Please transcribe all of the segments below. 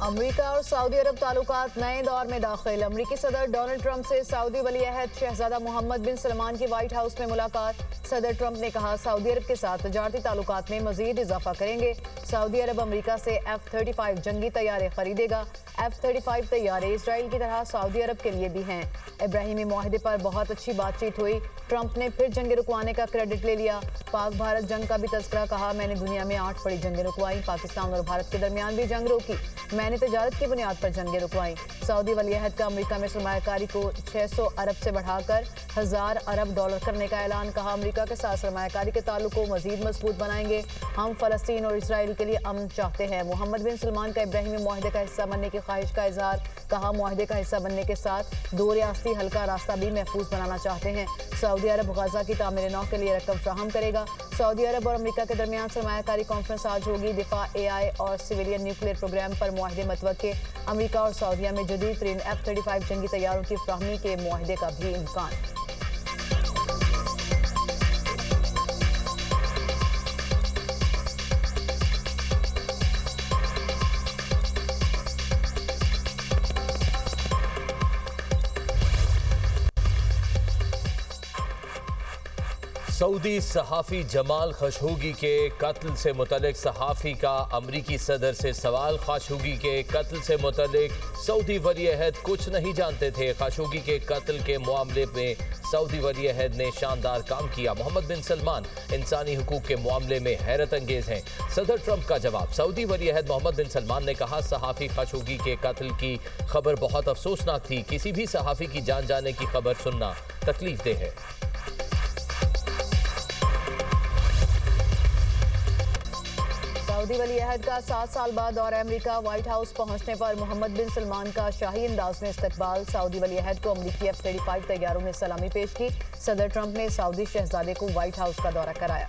America और Saudi अरब ताल्लुकात नए दौर में दाखिल। अमेरिकी सदर डोनाल्ड ट्रंप से सऊदी वली अहद शहजादा मोहम्मद बिन सलमान की व्हाइट हाउस में मुलाकात। सदर ट्रंप ने कहा सऊदी अरब के साथ तजारती ताल्लुकात में मजीद इजाफा करेंगे। सऊदी अरब अमेरिका से F-35 जंगी तैयारे खरीदेगा। F-35 तैयारे इसराइल की तरह सऊदी अरब के लिए भी हैं। इब्राहिमी मुआहदे पर बहुत अच्छी बातचीत हुई। ट्रंप ने फिर जंग रुकवाने का क्रेडिट ले लिया। पाक भारत जंग का भी तस्करा। कहा मैंने दुनिया में 8 बड़ी जंगें रुकवाई। पाकिस्तान और भारत के दरमियान भी जंग रोकी। मैंने तजारत की बुनियाद पर जंगें रुकवाई। सऊदी वली अहद का अमेरिका में सरमायाकारी को 600 अरब से बढ़ाकर 1000 अरब डॉलर करने का ऐलान। कहा अमेरिका के साथ सरमायाकारी के ताल्लुक को मजीद मजबूत बनाएंगे। हम फलस्तीन और इसराइल के लिए अमन चाहते हैं। मोहम्मद बिन सलमान का इब्राहिमी मुआहदे का हिस्सा बनने की ख्वाहिश का इजहार। कहा मुआहदे का हिस्सा बनने के साथ 2 रियासती हल का रास्ता भी महफूज बनाना चाहते हैं। सऊदी अरब गजा की तामीर नौ के लिए रकम फ्राहम करेगा। सऊदी अरब और अमेरिका के दरमियान सरमायाकारी कॉन्फ्रेंस आज होगी। दिफा, AI और सिविलियन न्यूक्लियर प्रोग्राम पर मुआहदे मतवक्के। अमेरिका और सऊदीया में जदीद तरीन F-35 जंगी तैयारों की फ्राहमी के मुआहदे का भी इम्कान। सऊदी सहाफ़ी जमाल खशोगी के कत्ल से मुतल्लिक सहाफ़ी का अमरीकी सदर से सवाल। खशोगी के कत्ल से मुतल्लिक सऊदी वली अहद कुछ नहीं जानते थे। खशोगी के कत्ल के मामले में सऊदी वली अहद ने शानदार काम किया। मोहम्मद बिन सलमान इंसानी हुकूक के मामले में हैरत अंगेज हैं। सदर ट्रंप का जवाब। सऊदी वली अहद मोहम्मद बिन सलमान ने कहा सहाफ़ी खशोगी के कत्ल की खबर बहुत अफसोसनाक थी। किसी भी सहाफ़ी की जान जाने की खबर सुनना तकलीफ दे है। सऊदी वली अहद का 7 साल बाद और अमेरिका व्हाइट हाउस पहुंचने पर मोहम्मद बिन सलमान का शाही अंदाज में इस्तकबाल। सऊदी वली अहद को अमेरिकी F-35 तैयारों ने सलामी पेश की। सदर ट्रंप ने सऊदी शहजादे को व्हाइट हाउस का दौरा कराया।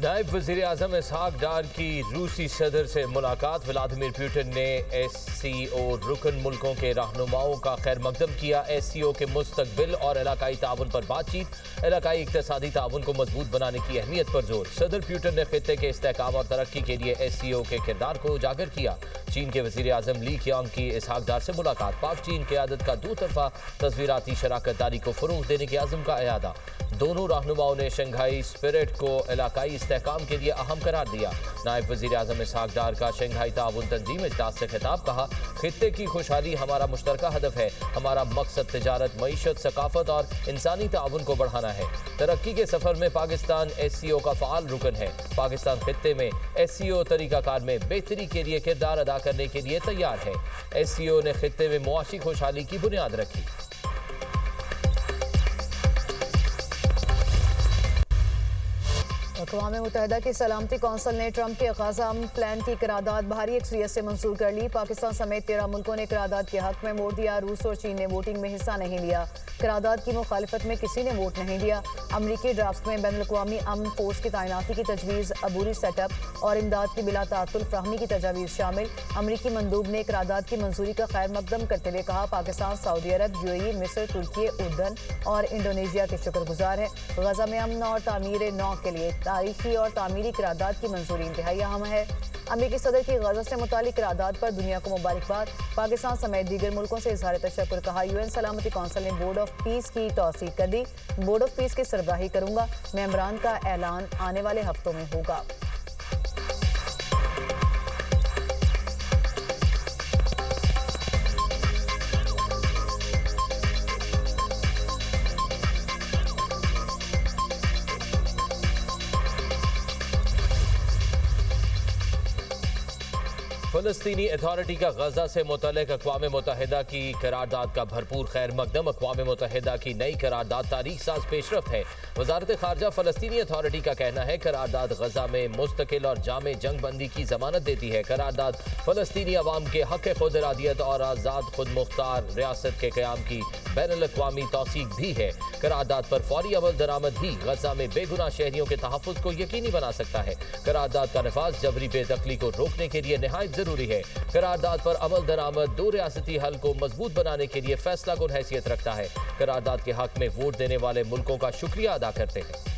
नायब वज़ीर आज़म इसहाक डार की रूसी सदर से मुलाकात। व्लादिमीर पुतिन ने SCO रुकन मुल्कों के रहनुमाओं का खैर मकदम किया। SCO के मुस्तकबिल और इलाकाई ताउन पर बातचीत। इलाकाई इक़्तिसादी ताउन को मजबूत बनाने की अहमियत पर जोर। सदर पुतिन ने खित्ते के इस्तेहकाम और तरक्की के लिए SCO के किरदार को उजागर किया। चीन के वज़ीर आज़म ली क़ियांग की इसहाक डार से मुलाकात। पाक चीन क़यादत का 2 तरफ़ा तस्वीराती शराकत दारी को फ़रोग़ देने के आज़म का अयादा। दोनों रहनुमाओं ने शंघाई स्पिरिट को इलाकाई इस्तेहकाम के लिए अहम करार दिया। नायब वज़ीर आज़म इसहाक डार का शंघाई ताउन तंजीम इजलास से खिताब। कहा खित्ते की खुशहाली हमारा मुश्तरका हदफ है। हमारा मकसद तिजारत, मईशत, सकाफत और इंसानी ताउन को बढ़ाना है। तरक्की के सफ़र में पाकिस्तान SCO का फ़ाल रुकन है। पाकिस्तान खित्ते में SCO तरीक़ाकार में बेहतरी के लिए किरदार अदा करने के लिए तैयार है। SCO ने खित्ते में मुआशी खुशहाली की बुनियाद रखी। अक़वाम मुत्तहिदा की सलामती कौंसिल ने ट्रंप के गजा अमन प्लान की करारदाद भारी अक्सरियत से मंजूर कर ली। पाकिस्तान समेत 13 मुल्कों ने करारदाद के हक में वोट दिया। रूस और चीन ने वोटिंग में हिस्सा नहीं लिया। करारदाद की मुखालिफत में किसी ने वोट नहीं दिया। अमरीकी ड्राफ्ट में बैनुल-अक़वामी अमन फोर्स की तैनाती की तजवीज़, अबूरी सेटअप और इमदाद की बिला तातुल फ्राहमी की तजावीज़ शामिल। अमरीकी मंदूब ने करारदाद की मंजूरी का खैर मकदम करते हुए कहा पाकिस्तान सऊदी अरब, UAE, मिस्र, तुर्की, उर्दन और इंडोनेशिया के शुक्रगुजार है। गजा में अमन और तामीर नौ के लिए तारीखी और तामीरी करारदाद की मंजूरी इंतहाई अहम है। अमेरिकी सदर की गजा से मुतालिक करारदाद पर दुनिया को मुबारकबाद। पाकिस्तान समेत दीगर मुल्कों से इजहार तशक्कुर। कहा UN सलामती कौंसिल ने बोर्ड ऑफ पीस की तौसीक कर दी। बोर्ड ऑफ पीस की सरबराही करूंगा। मेंबरान का ऐलान आने वाले हफ्तों में होगा। फ़लस्तीनी अथॉरिटी का गजा से मुतल्लिक़ अक़वाम मुत्तहिदा की करारदाद का भरपूर खैर मकदम। अक़वाम मुत्तहिदा की नई करारदाद तारीख साज पेशरफ्त है। वज़ारत ख़ारजा फ़लस्तीनी अथॉरिटी का कहना है करारदाद गजा में मुस्तकिल और जामे जंग बंदी की ज़मानत देती है। करारदाद फ़लस्तीनी अवाम के हक़ खुद इरादियत और आज़ाद खुद मुख्तार रियासत के क़याम की बैनुल-अक़वामी तौसीक भी है। करारदाद पर फौरी अमल दरामद ही गजा में बेगुनाह शहरियों के तहफ़्फ़ुज़ को यकीनी बना सकता है। करारदाद का नफाज जबरी बेदखली को रोकने के लिए निहायत जरूरी है। करारदाद पर अमल दरामद दो रियासती हल को मजबूत बनाने के लिए फैसला कुन हैसियत रखता है। करारदाद के हक में वोट देने वाले मुल्कों का शुक्रिया अदा करते हैं।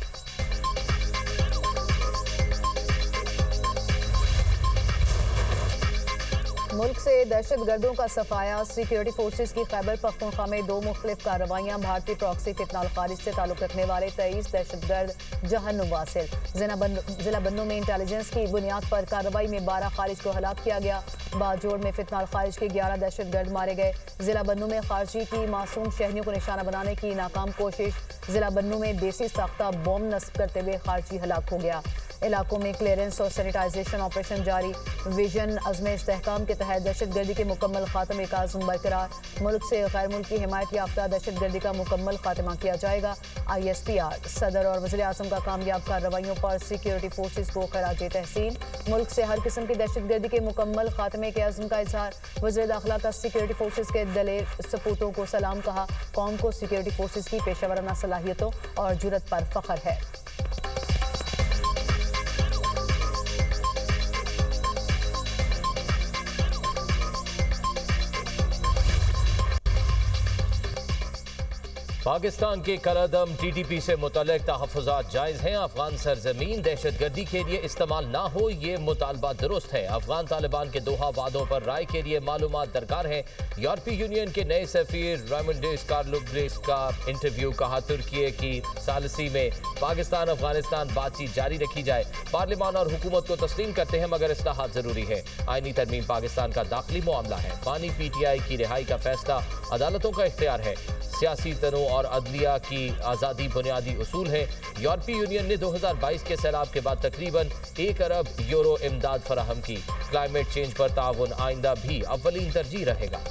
मुल्क से दहशतगर्दों का सफाया। सिक्योरिटी फोर्सेज की खैबर पख्तूनख्वा में दो मुख्तलिफ कार्रवाइयाँ। भारतीय प्रॉक्सी फितनाल खारिज से ताल्लुक रखने वाले 23 दहशतगर्द जहन्नुम वासिल। जिला बन्नू में इंटेलिजेंस की बुनियाद पर कार्रवाई में 12 खारिज को हलाक किया गया। बाजोड़ में फितनाल खारिज के 11 दहशतगर्द मारे गए। जिला बन्नू में खारजी की मासूम शहरियों को निशाना बनाने की नाकाम कोशिश। जिला बन्नू में देसी साख्ता बॉम्ब नस्ब करते हुए खारजी हलाक हो गया। इलाकों में क्लियरेंस और सैनिटाइजेशन ऑपरेशन जारी। विजन अज़्म इस्तेहकाम के तहत दहशतगर्दी के मुकम्मल खात्मे का आज़म बरकरार। मुल्क से गैर मुल्की हिमायत याफ्ता दहशतगर्दी का मुकम्मल खात्मा किया जाएगा। ISPR सदर और वज़ीर आज़म का कामयाब कार्रवाइयों पर सिक्योरिटी फोर्सेज को खराज तहसीन। मुल्क से हर किस्म की दहशतगर्दी के मुकम्मल खात्मे के अज़्म का इजहार। वज़ीर दाखिला का सिक्योरिटी फोर्सेज के दलेर सपूतों को सलाम कहा। कौम को सिक्योरिटी फोर्सेज की पेशेवराना सलाहियतों और जुर्रत पर फख्र है। पाकिस्तान के कलअदम TTP से मुतल्लिक तहफ़्फ़ुज़ात जायज़ हैं। अफगान सरजमीन दहशतगर्दी के लिए इस्तेमाल ना हो, ये मुतालबा दुरुस्त है। अफगान तालिबान के दोहा वादों पर राय के लिए मालूमात दरकार है। यूरोपीय यूनियन के नए सफ़ीर राइमुंडस कार्लोब्रेस का इंटरव्यू। कहा तुर्की की सालसी में पाकिस्तान अफगानिस्तान बातचीत जारी रखी जाए। पार्लिमान और हुकूमत को तस्लीम करते हैं मगर इस्लाहात जरूरी है। आईनी तरमीम पाकिस्तान का दाखिली मामला है। बानी PTI की रिहाई का फैसला अदालतों का इख्तियार है। सियासी तनों और अदलिया की आज़ादी बुनियादी उसूल है। यूरोपीय यूनियन ने 2022 के सैलाब के बाद तकरीबन 1 अरब यूरो इमदाद फराहम की। क्लाइमेट चेंज पर ताउन आइंदा भी अव्वलीन तरजीह रहेगा।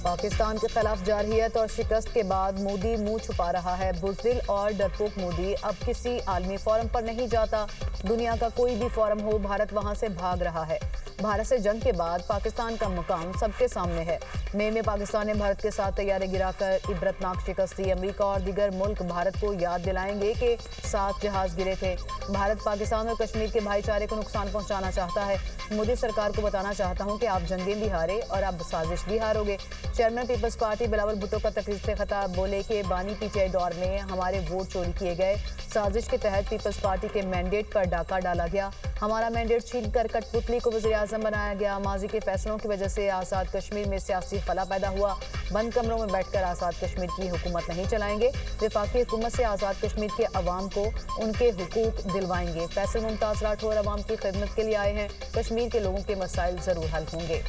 पाकिस्तान के खिलाफ जारहियत और शिकस्त के बाद मोदी मुंह छुपा रहा है। बुज़दिल और डरपोक मोदी अब किसी आलमी फोरम पर नहीं जाता। दुनिया का कोई भी फोरम हो, भारत वहां से भाग रहा है। भारत से जंग के बाद पाकिस्तान का मुकाम सबके सामने है। मई में पाकिस्तान ने भारत के साथ तैयारे गिराकर इबरतनाक शिकस्त दी। अमेरिका और दीगर मुल्क भारत को याद दिलाएंगे कि 7 जहाज गिरे थे। भारत पाकिस्तान और कश्मीर के भाईचारे को नुकसान पहुंचाना चाहता है। मोदी सरकार को बताना चाहता हूं कि आप जंगें भी हारे और अब साजिश भी हारोगे। चेयरमैन पीपल्स पार्टी बिलावल भुट्टो का तकरीर से खिताब। बोले कि बानी PTI दौर में हमारे वोट चोरी किए गए। साजिश के तहत पीपल्स पार्टी के मैंडेट पर डाका डाला गया। हमारा मैंडेट छीन कर कठपुतली को वज़ीर आज़म बनाया गया। माजी के फैसलों की वजह से आज़ाद कश्मीर में सियासी खला पैदा हुआ। बंद कमरों में बैठकर आज़ाद कश्मीर की हुकूमत नहीं चलाएंगे। वफाकी हुकूमत से आज़ाद कश्मीर के अवाम को उनके हुकूक दिलवाएंगे। फैसल मुमताज़ राठौर अवाम की खिदमत के लिए आए हैं। कश्मीर के लोगों के मसाइल ज़रूर हल होंगे।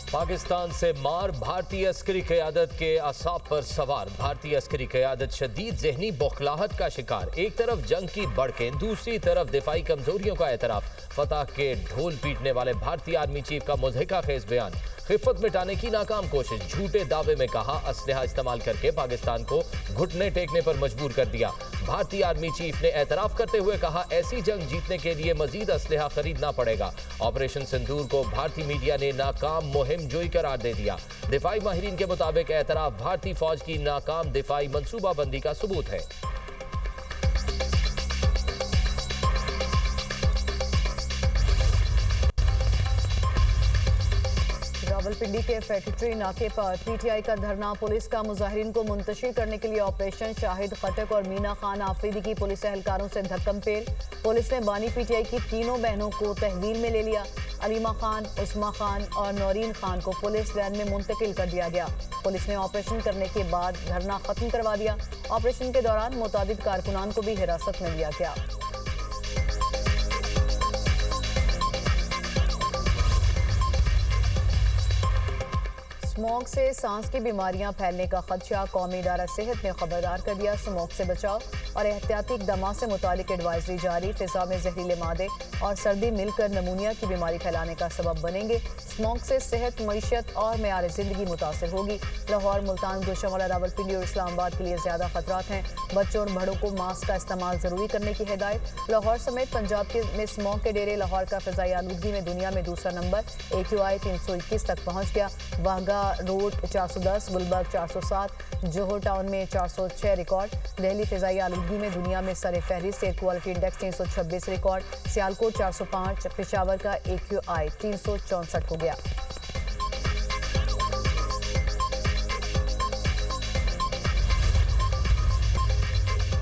पाकिस्तान से मार। भारतीय अस्करी क़यादत के असाब पर सवार। भारतीय अस्करी क़यादत शदीद ज़हनी बौखलाहट का शिकार। एक तरफ जंग की बढ़कें, दूसरी तरफ दिफाई कमजोरियों का एतराफ़। फतह के ढोल पीटने वाले भारतीय आर्मी चीफ का मुज़हिका खेज बयान। खिफ़त मिटाने की नाकाम कोशिश। झूठे दावे में कहा असलहा इस्तेमाल करके पाकिस्तान को घुटने टेकने पर मजबूर कर दिया। भारतीय आर्मी चीफ ने एतराफ़ करते हुए कहा ऐसी जंग जीतने के लिए मजीद असलहा खरीदना पड़ेगा। ऑपरेशन सिंदूर को भारतीय मीडिया ने नाकाम मुहिम जोई करार दे दिया। दिफाई माहिरीन के मुताबिक एतराफ़ भारतीय फौज की नाकाम दिफाई मनसूबाबंदी का सबूत है। रावलपिंडी के फैक्ट्री नाके पर PTI का धरना। पुलिस का मुजाहिरीन को मुंतशिर करने के लिए ऑपरेशन। शाहिद खटक और मीना खान आफरीदी की पुलिस एहलकारों से धक्कम पेल। पुलिस ने बानी PTI की तीनों बहनों को तहवील में ले लिया। अलीमा खान, उस्मा खान और नौरीन खान को पुलिस वैन में मुंतकिल कर दिया गया। पुलिस ने ऑपरेशन करने के बाद धरना खत्म करवा दिया। ऑपरेशन के दौरान मुतादिद कारकुनान को भी हिरासत में लिया गया। स्मोक से सांस की बीमारियां फैलने का खदशा। कौमी इदारा सेहत ने खबरदार कर दिया। स्मोक से बचाव और एहतियाती इक़दाम से मुतालिक एडवाइजरी जारी। फिजा में जहरीले मादे और सर्दी मिलकर नमूनिया की बीमारी फैलाने का सबब बनेंगे। स्मॉग से सेहत, मईशत और मेयार जिंदगी मुतासर होगी। लाहौर, मुल्तान, गुलशमरा, रावलपिंडी और इस्लामाबाद के लिए ज्यादा खतरात हैं। बच्चों और बड़ों को मास्क का इस्तेमाल जरूरी करने की हिदायत। लाहौर समेत पंजाब में स्मॉग के डेरे। लाहौर का फिजाई आलूदगी में दुनिया में दूसरा नंबर, AQI 321 तक पहुंच गया। वाहगा रोड 410, गुलबर्ग 407, जोहर टाउन में 406 रिकॉर्ड। दिल्ली फिजाई आलूदगी में दुनिया में सर फहरिस्त, air quality index 326 record. Sialkot 405, Peshawar का AQI 364 हो गया।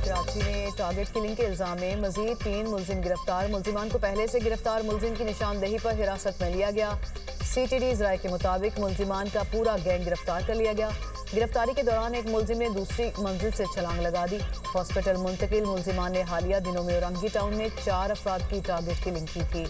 कराची में टारगेट किलिंग के इल्जाम में मजीद 3 मुलजिम गिरफ्तार। मुलजिमान को पहले से गिरफ्तार मुलजिम की निशानदेही पर हिरासत में लिया गया। CTD राय के मुताबिक मुलजिमान का पूरा गैंग गिरफ्तार कर लिया गया। गिरफ्तारी के दौरान एक मुलजिम ने दूसरी मंजिल से छलांग लगा दी। हॉस्पिटल मुंतकिल। मुलजिमान ने हालिया दिनों में औरंगी टाउन में 4 अफराद की टारगेट किलिंग की थी।